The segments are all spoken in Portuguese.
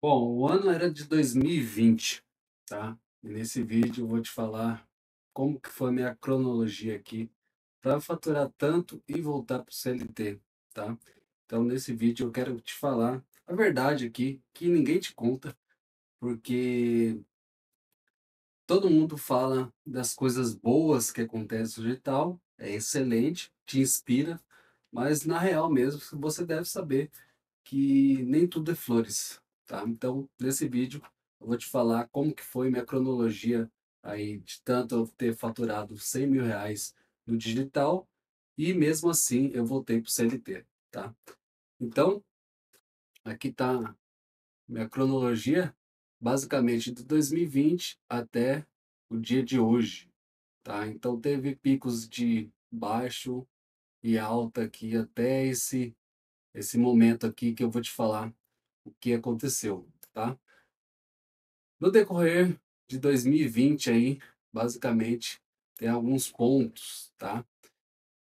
Bom, o ano era de 2020, tá? E nesse vídeo eu vou te falar como que foi a minha cronologia aqui para faturar tanto e voltar para o CLT, tá? Então nesse vídeo eu quero te falar a verdade aqui que ninguém te conta, porque todo mundo fala das coisas boas que acontecem no digital, é excelente, te inspira, mas na real mesmo você deve saber que nem tudo é flores, tá? Então, nesse vídeo, eu vou te falar como que foi minha cronologia aí de tanto eu ter faturado R$ 100.000 no digital e mesmo assim eu voltei para o CLT, tá? Então, aqui tá minha cronologia, basicamente de 2020 até o dia de hoje, tá? Então, teve picos de baixo e alta aqui até esse momento aqui que eu vou te falar o que aconteceu, tá? No decorrer de 2020 aí, basicamente, tem alguns pontos, tá?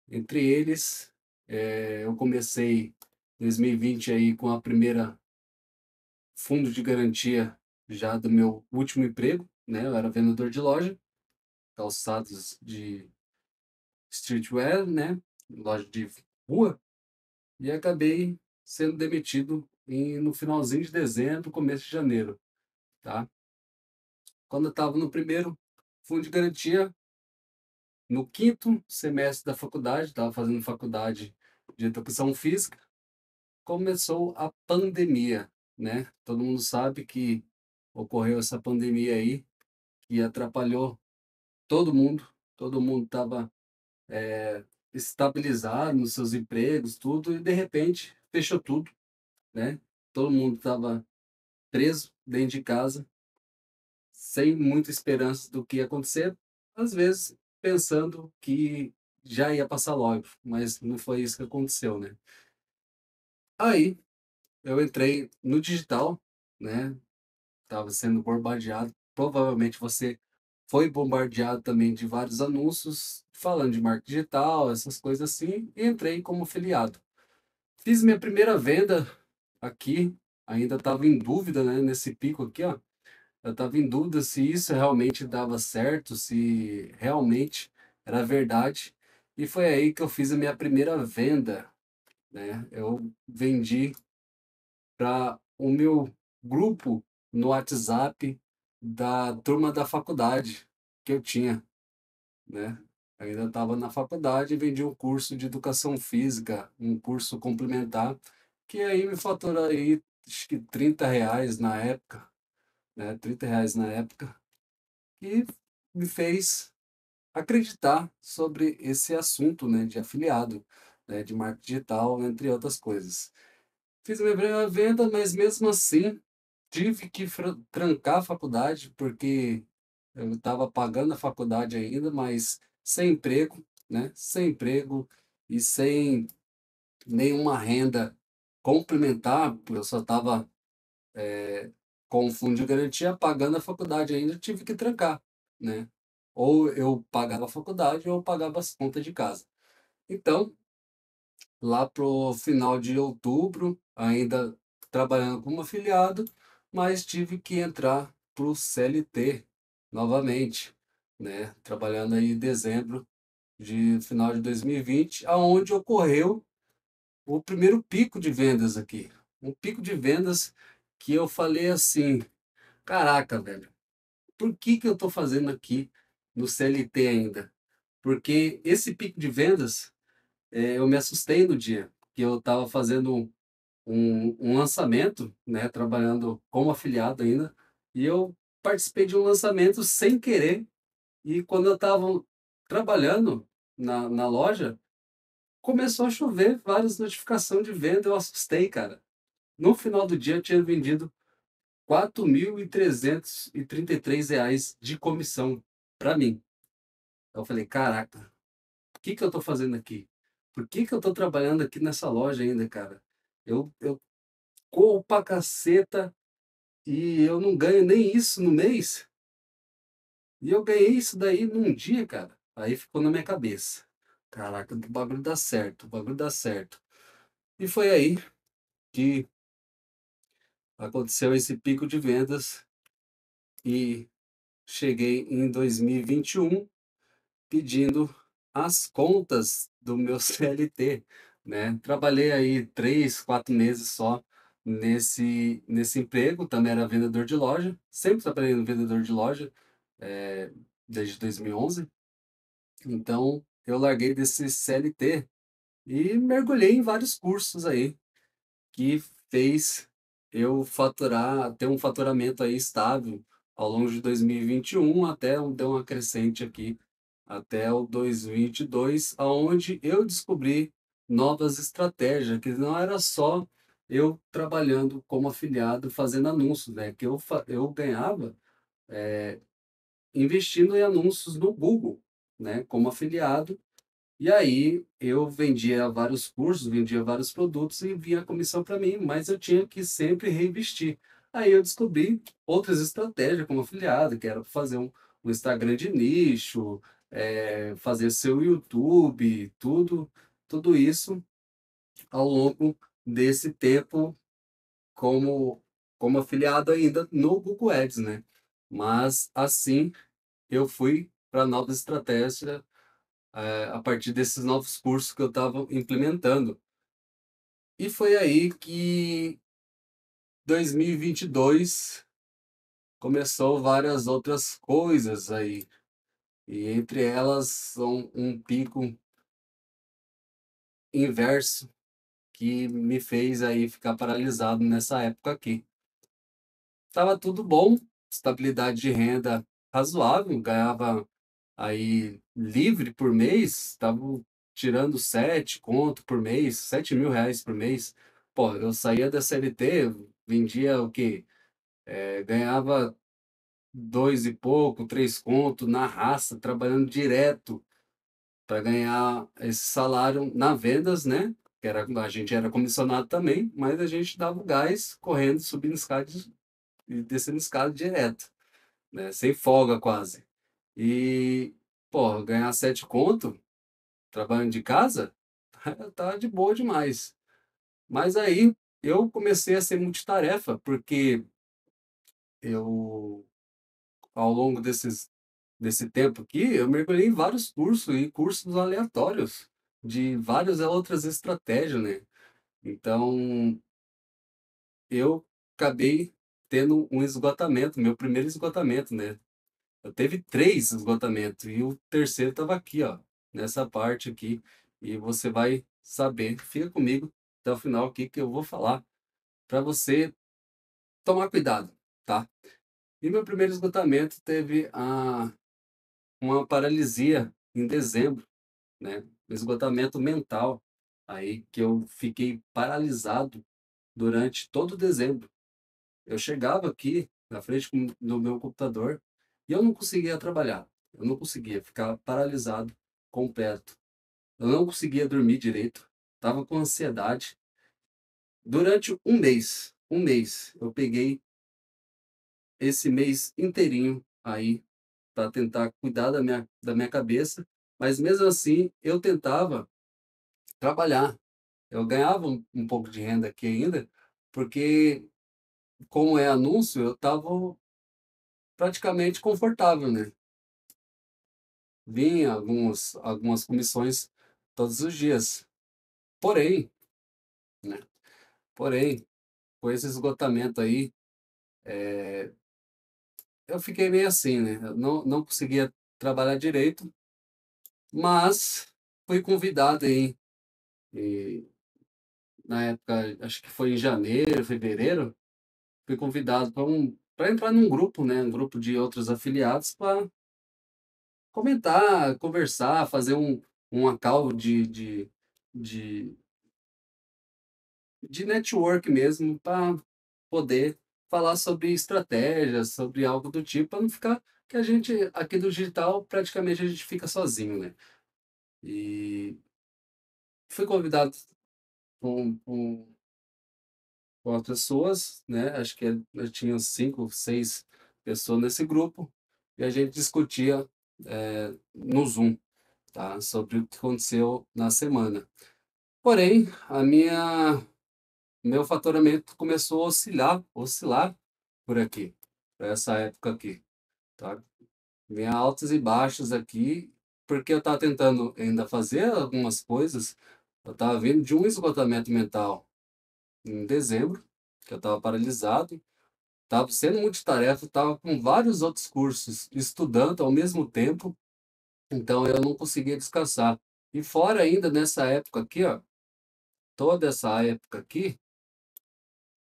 Entre eles, eu comecei 2020 aí com a primeira fundo de garantia já do meu último emprego, né? Eu era vendedor de loja, calçados de streetwear, né? Loja de rua, e acabei sendo demitido no finalzinho de dezembro, começo de janeiro, tá? Quando eu estava no primeiro fundo de garantia, no quinto semestre da faculdade, estava fazendo faculdade de educação física, começou a pandemia, né? Todo mundo sabe que ocorreu essa pandemia aí, que atrapalhou todo mundo estava estabilizado nos seus empregos, tudo, e de repente fechou tudo, né? Todo mundo estava preso dentro de casa, sem muita esperança do que ia acontecer, às vezes pensando que já ia passar logo, mas não foi isso que aconteceu, né? Aí eu entrei no digital, né? Tava sendo bombardeado. Provavelmente você foi bombardeado também de vários anúncios falando de marketing digital, essas coisas assim, e entrei como afiliado. Fiz minha primeira venda aqui, ainda estava em dúvida, né? Nesse pico aqui, ó. Eu estava em dúvida se isso realmente dava certo, se realmente era verdade. E foi aí que eu fiz a minha primeira venda, né? Eu vendi para o meu grupo no WhatsApp da turma da faculdade que eu tinha, né? Eu ainda estava na faculdade e vendi um curso de educação física, um curso complementar, que aí me faturou aí, acho que R$ 30 na época, né? R$ 30 na época. E me fez acreditar sobre esse assunto, né, de afiliado, né, de marketing digital, entre outras coisas. Fiz minha primeira venda, mas mesmo assim tive que trancar a faculdade, porque eu estava pagando a faculdade ainda, mas sem emprego, né, sem emprego e sem nenhuma renda complementar, porque eu só estava com o fundo de garantia pagando a faculdade ainda, tive que trancar, né? Ou eu pagava a faculdade ou eu pagava as contas de casa. Então, lá pro final de outubro, ainda trabalhando como afiliado, mas tive que entrar pro CLT novamente, né? Trabalhando aí em dezembro de final de 2020, aonde ocorreu o primeiro pico de vendas aqui. Um pico de vendas que eu falei assim, caraca, velho, por que que eu estou fazendo aqui no CLT ainda? Porque esse pico de vendas, eu me assustei no dia, que eu estava fazendo um lançamento, né, trabalhando como afiliado ainda, e eu participei de um lançamento sem querer, e quando eu estava trabalhando na loja, começou a chover várias notificações de venda, eu assustei, cara. No final do dia eu tinha vendido R$ 4.333 de comissão para mim. Eu falei, caraca, o que que eu estou fazendo aqui? Por que que eu estou trabalhando aqui nessa loja ainda, cara? Eu corro pra caceta e eu não ganho nem isso no mês. E eu ganhei isso daí num dia, cara. Aí ficou na minha cabeça. Caraca, o bagulho dá certo, o bagulho dá certo. E foi aí que aconteceu esse pico de vendas e cheguei em 2021 pedindo as contas do meu CLT, né? Trabalhei aí 3, 4 meses só nesse emprego, também era vendedor de loja, sempre trabalhei no vendedor de loja, desde 2011. Então, eu larguei desse CLT e mergulhei em vários cursos aí, que fez eu faturar, ter um faturamento aí estável ao longo de 2021 até deu uma crescente aqui até o 2022, aonde eu descobri novas estratégias, que não era só eu trabalhando como afiliado fazendo anúncios, né? Que eu ganhava investindo em anúncios no Google, né? Como afiliado, e aí eu vendia vários cursos, vendia vários produtos e vinha a comissão para mim, mas eu tinha que sempre reinvestir. Aí eu descobri outras estratégias como afiliado, que era fazer um Instagram de nicho, fazer seu YouTube, tudo isso ao longo desse tempo como, como afiliado ainda no Google Ads, né? Mas assim eu fui para novas estratégias a partir desses novos cursos que eu estava implementando. E foi aí que 2022 começou várias outras coisas aí. E entre elas são um pico inverso que me fez aí ficar paralisado nessa época aqui. Tava tudo bom, estabilidade de renda razoável, ganhava aí livre por mês, estava tirando 7 conto por mês, R$ 7.000 por mês. Pô, eu saía da CLT, vendia o quê? Ganhava dois e pouco, 3 conto na raça, trabalhando direto para ganhar esse salário na vendas, né? Que era, a gente era comissionado também, mas a gente dava o gás correndo, subindo escada e descendo escada direto, né? Sem folga quase. E, pô, ganhar 7 conto trabalhando de casa, tá de boa demais. Mas aí eu comecei a ser multitarefa, porque eu, ao longo desse tempo aqui, eu mergulhei em vários cursos e cursos aleatórios de várias outras estratégias, né? Então, eu acabei tendo um esgotamento, meu primeiro esgotamento, né? Eu teve 3 esgotamentos e o terceiro estava aqui, ó, nessa parte aqui. E você vai saber. Fica comigo até o final aqui que eu vou falar para você tomar cuidado, tá? E meu primeiro esgotamento teve uma paralisia em dezembro, né? Esgotamento mental, aí que eu fiquei paralisado durante todo dezembro. Eu chegava aqui na frente do meu computador e eu não conseguia trabalhar. Eu não conseguia ficar paralisado completo. Eu não conseguia dormir direito. Tava com ansiedade. Durante um mês, eu peguei esse mês inteirinho aí para tentar cuidar da minha cabeça, mas mesmo assim eu tentava trabalhar. Eu ganhava um pouco de renda aqui ainda, porque como é anúncio, eu estava praticamente confortável, né? Vinha algumas comissões todos os dias. Porém, né? Porém, com esse esgotamento aí, eu fiquei meio assim, né? Eu não conseguia trabalhar direito, mas fui convidado aí, e na época, acho que foi em janeiro, fevereiro, fui convidado para entrar num grupo, né? Um grupo de outros afiliados para comentar, conversar, fazer uma call de, de network mesmo, para poder falar sobre estratégias, sobre algo do tipo, para não ficar que a gente aqui do digital praticamente a gente fica sozinho, né? E fui convidado com as pessoas, né? Acho que eu tinha 5, 6 pessoas nesse grupo e a gente discutia no Zoom, tá? Sobre o que aconteceu na semana. Porém, meu faturamento começou a oscilar por aqui, por essa época aqui, tá? Vinha altos e baixos aqui, porque eu estava tentando ainda fazer algumas coisas. Eu estava vindo de um esgotamento mental em dezembro, que eu estava paralisado, estava sendo multitarefa, estava com vários outros cursos estudando ao mesmo tempo, então eu não conseguia descansar. E fora ainda nessa época aqui, ó, toda essa época aqui,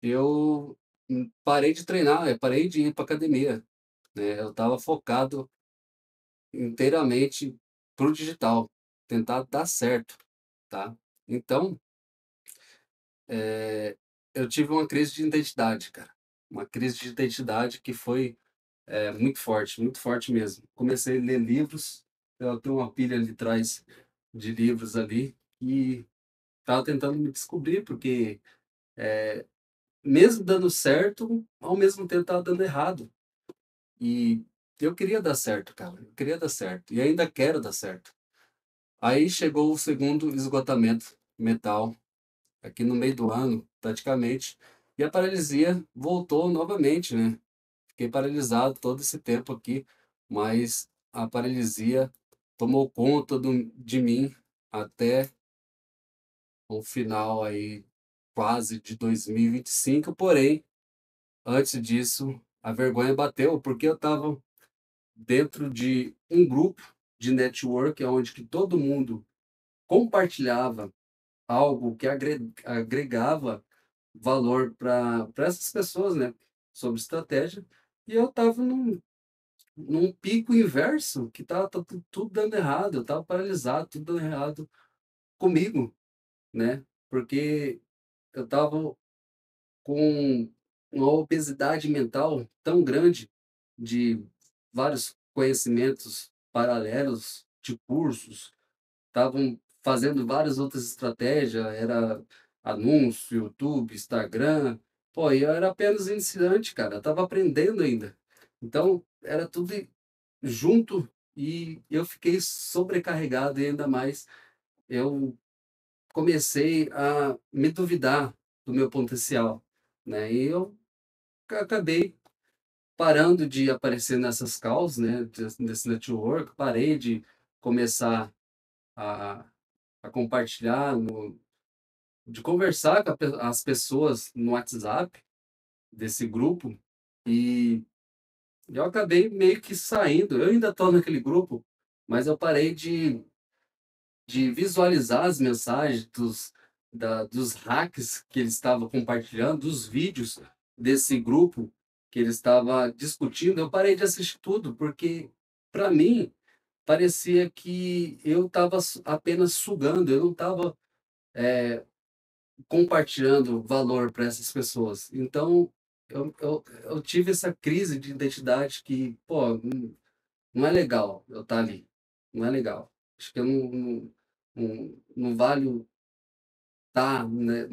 eu parei de treinar, eu parei de ir para academia, né? Eu estava focado inteiramente pro digital, tentar dar certo, tá? Então, eu tive uma crise de identidade, cara. Uma crise de identidade que foi muito forte mesmo. Comecei a ler livros, eu tenho uma pilha ali atrás de livros ali e estava tentando me descobrir, porque mesmo dando certo, ao mesmo tempo estava dando errado. E eu queria dar certo, cara. Eu queria dar certo. E ainda quero dar certo. Aí chegou o segundo esgotamento mental, aqui no meio do ano, praticamente, e a paralisia voltou novamente, né? Fiquei paralisado todo esse tempo aqui, mas a paralisia tomou conta de mim até o final aí, quase de 2025, porém, antes disso, a vergonha bateu, porque eu estava dentro de um grupo de network, onde que todo mundo compartilhava algo que agregava valor para essas pessoas, né? Sobre estratégia. E eu estava num pico inverso que estava tudo dando errado, eu estava paralisado, tudo dando errado comigo, né? Porque eu estava com uma obesidade mental tão grande de vários conhecimentos paralelos de cursos, estavam fazendo várias outras estratégias, era anúncio, YouTube, Instagram. Pô, e eu era apenas iniciante, cara, eu tava aprendendo ainda. Então, era tudo junto e eu fiquei sobrecarregado e ainda mais eu comecei a me duvidar do meu potencial, né? E eu acabei parando de aparecer nessas calls, né, desse network, parei de começar a a compartilhar, de conversar com as pessoas no WhatsApp desse grupo e eu acabei meio que saindo. Eu ainda estou naquele grupo, mas eu parei de visualizar as mensagens dos hacks que ele estava compartilhando, dos vídeos desse grupo que ele estava discutindo. Eu parei de assistir tudo, porque para mim parecia que eu estava apenas sugando, eu não estava compartilhando valor para essas pessoas. Então, eu tive essa crise de identidade que, pô, não é legal eu estar ali. Não é legal. Acho que eu não valho estar, né,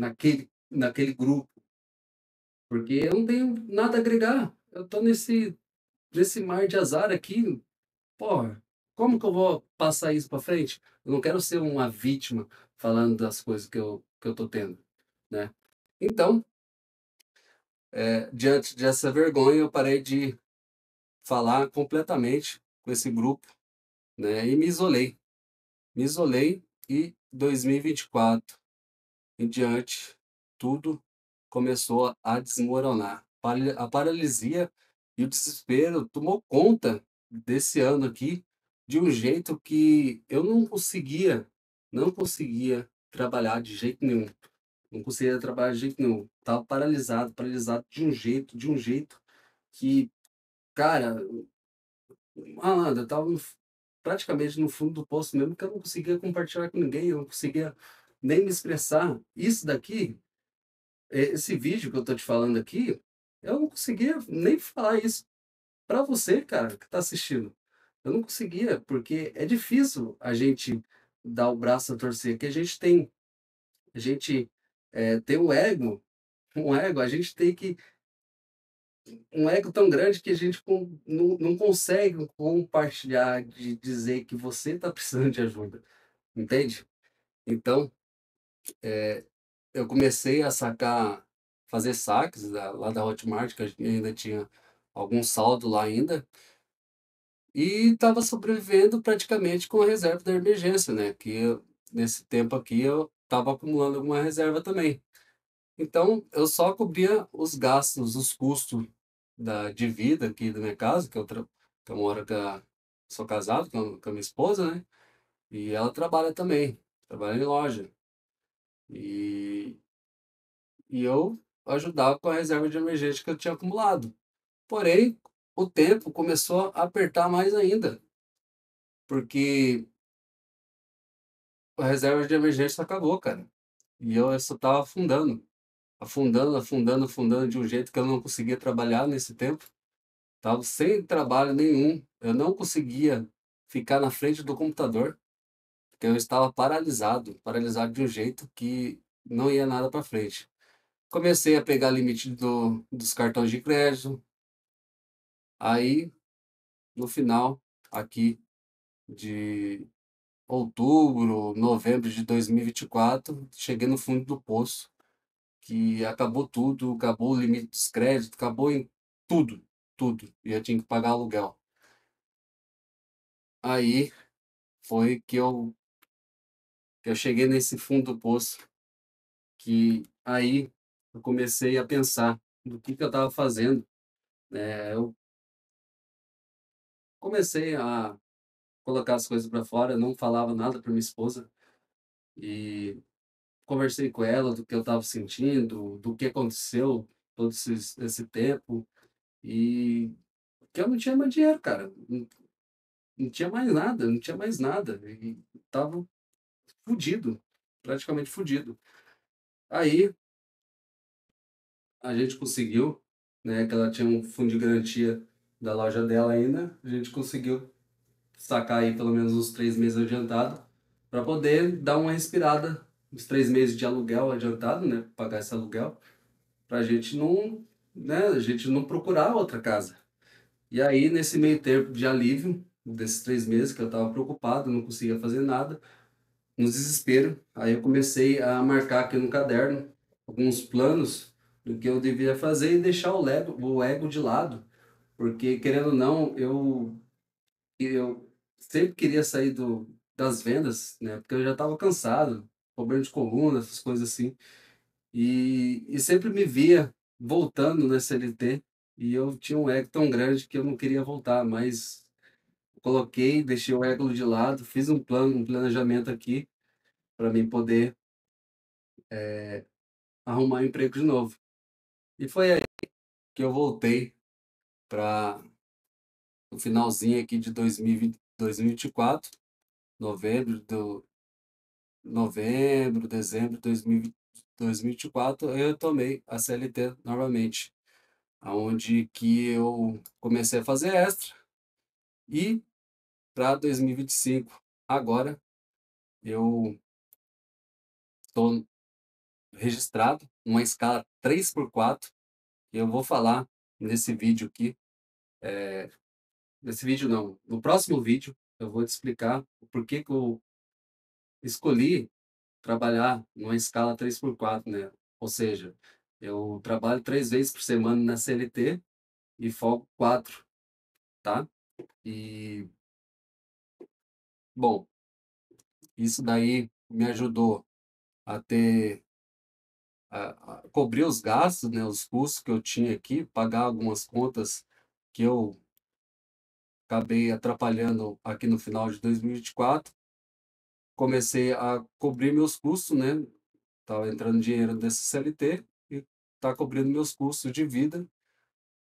naquele grupo, porque eu não tenho nada a agregar. Eu estou nesse mar de azar aqui. Porra, como que eu vou passar isso para frente? Eu não quero ser uma vítima falando das coisas que eu tô tendo, né? Então, diante dessa vergonha, eu parei de falar completamente com esse grupo, né? E me isolei. Me isolei e 2024 em diante, tudo começou a desmoronar. A paralisia e o desespero tomou conta desse ano aqui de um jeito que eu não conseguia trabalhar de jeito nenhum. Não conseguia trabalhar de jeito nenhum. Tava paralisado, paralisado de um jeito que, cara, malandro, eu tava praticamente no fundo do poço mesmo, que eu não conseguia compartilhar com ninguém, eu não conseguia nem me expressar. Isso daqui, esse vídeo que eu tô te falando aqui, eu não conseguia nem falar isso para você, cara, que tá assistindo. Eu não conseguia, porque é difícil a gente dar o braço a torcer, que a gente tem um ego, a gente tem que um ego tão grande que a gente não consegue compartilhar, de dizer que você está precisando de ajuda, entende? Então, eu comecei a fazer saques lá da Hotmart, que a gente ainda tinha algum saldo lá ainda, e estava sobrevivendo praticamente com a reserva da emergência, né? Nesse tempo aqui eu estava acumulando alguma reserva também. Então eu só cobria os gastos, os custos de vida aqui da minha casa, que eu moro sou casado com a minha esposa, né? E ela trabalha também, trabalha em loja. E, e eu ajudava com a reserva de emergência que eu tinha acumulado. Porém, o tempo começou a apertar mais ainda, porque a reserva de emergência acabou, cara. E eu só tava afundando, afundando de um jeito que eu não conseguia trabalhar nesse tempo. Tava sem trabalho nenhum. Eu não conseguia ficar na frente do computador, porque eu estava paralisado de um jeito que não ia nada para frente. Comecei a pegar limite dos cartões de crédito. Aí, no final, aqui de outubro, novembro de 2024, cheguei no fundo do poço, que acabou tudo, acabou o limite dos créditos, acabou em tudo, tudo. E eu tinha que pagar aluguel. Aí foi que eu cheguei nesse fundo do poço, que aí eu comecei a pensar do que eu estava fazendo. Eu comecei a colocar as coisas para fora, não falava nada para minha esposa e conversei com ela do que eu estava sentindo, do que aconteceu todo esse tempo e que eu não tinha mais dinheiro, cara. Não tinha mais nada, não tinha mais nada. E tava fudido, praticamente fudido. Aí a gente conseguiu, né, que ela tinha um fundo de garantia da loja dela ainda, a gente conseguiu sacar aí pelo menos uns 3 meses adiantado para poder dar uma respirada, uns 3 meses de aluguel adiantado, né, pagar esse aluguel, pra gente não, né, a gente não procurar outra casa. E aí, nesse meio tempo de alívio, desses 3 meses que eu estava preocupado, não conseguia fazer nada, no desespero, aí eu comecei a marcar aqui no caderno alguns planos do que eu devia fazer e deixar o ego de lado, porque querendo ou não, eu sempre queria sair das vendas, né? Porque eu já estava cansado, problema de coluna, essas coisas assim, e sempre me via voltando na CLT e eu tinha um ego tão grande que eu não queria voltar, mas coloquei, deixei o ego de lado, fiz um planejamento aqui para mim poder arrumar um emprego de novo. E foi aí que eu voltei para o finalzinho aqui de 2024, novembro, novembro, dezembro de 2024, eu tomei a CLT novamente, aonde que eu comecei a fazer extra e para 2025, agora eu estou registrado numa escala 3x4 e eu vou falar nesse vídeo aqui. Nesse vídeo não, no próximo vídeo eu vou te explicar o porquê que eu escolhi trabalhar numa escala 3x4, né? Ou seja, eu trabalho 3 vezes por semana na CLT e folgo 4, tá? E, bom, isso daí me ajudou a ter, a cobrir os gastos, né? Os custos que eu tinha aqui, pagar algumas contas que eu acabei atrapalhando aqui no final de 2024. Comecei a cobrir meus custos, né? Tava entrando dinheiro desse CLT e tá cobrindo meus custos de vida.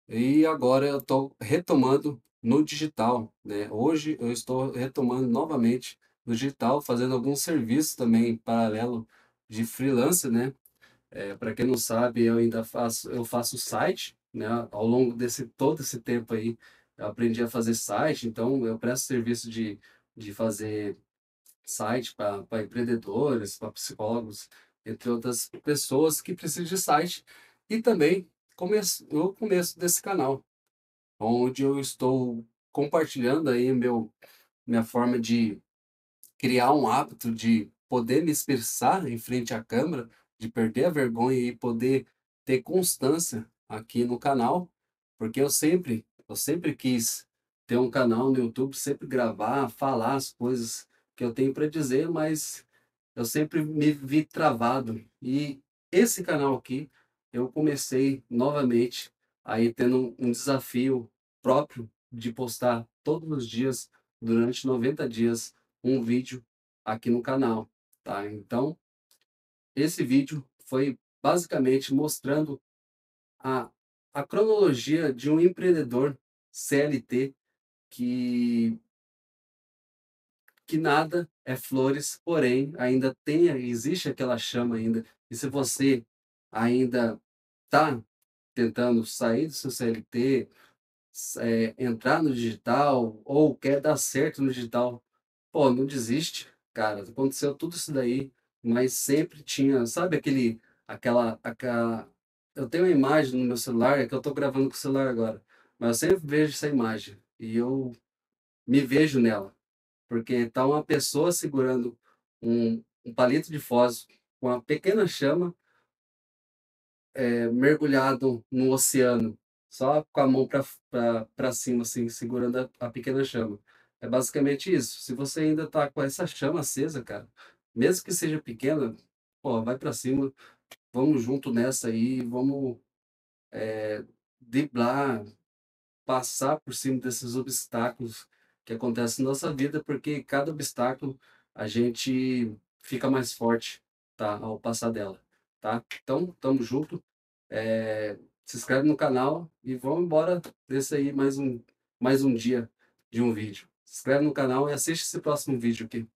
E agora eu estou retomando no digital, né? Hoje eu estou retomando novamente no digital, fazendo alguns serviços também em paralelo de freelancer, né? Para quem não sabe, eu faço site, né? Ao longo desse todo esse tempo aí, eu aprendi a fazer site, então eu presto serviço de fazer site para empreendedores, para psicólogos, entre outras pessoas que precisam de site. E também no começo desse canal, onde eu estou compartilhando aí minha forma de criar um hábito de poder me expressar em frente à câmera, de perder a vergonha e poder ter constância aqui no canal, porque eu sempre quis ter um canal no YouTube, sempre gravar, falar as coisas que eu tenho para dizer, mas eu sempre me vi travado. E esse canal aqui, eu comecei novamente aí tendo um desafio próprio de postar todos os dias, durante 90 dias, um vídeo aqui no canal, tá? Então, esse vídeo foi basicamente mostrando a, a cronologia de um empreendedor CLT que nada é flores, porém ainda existe aquela chama ainda. E se você ainda está tentando sair do seu CLT, entrar no digital ou quer dar certo no digital, pô, não desiste, cara. Aconteceu tudo isso daí, mas sempre tinha, sabe aquela. Eu tenho uma imagem no meu celular, é que eu estou gravando com o celular agora, mas eu sempre vejo essa imagem e eu me vejo nela. Porque tá uma pessoa segurando um palito de fósforo com uma pequena chama, mergulhado no oceano, só com a mão para cima, assim, segurando a pequena chama. É basicamente isso. Se você ainda tá com essa chama acesa, cara, mesmo que seja pequena, pô, vai para cima, vamos junto nessa aí, vamos driblar, passar por cima desses obstáculos que acontecem na nossa vida, porque cada obstáculo a gente fica mais forte, tá? Ao passar dela, tá? Então, tamo junto. Se inscreve no canal e vamos embora desse aí mais um dia de um vídeo. Se inscreve no canal e assiste esse próximo vídeo aqui.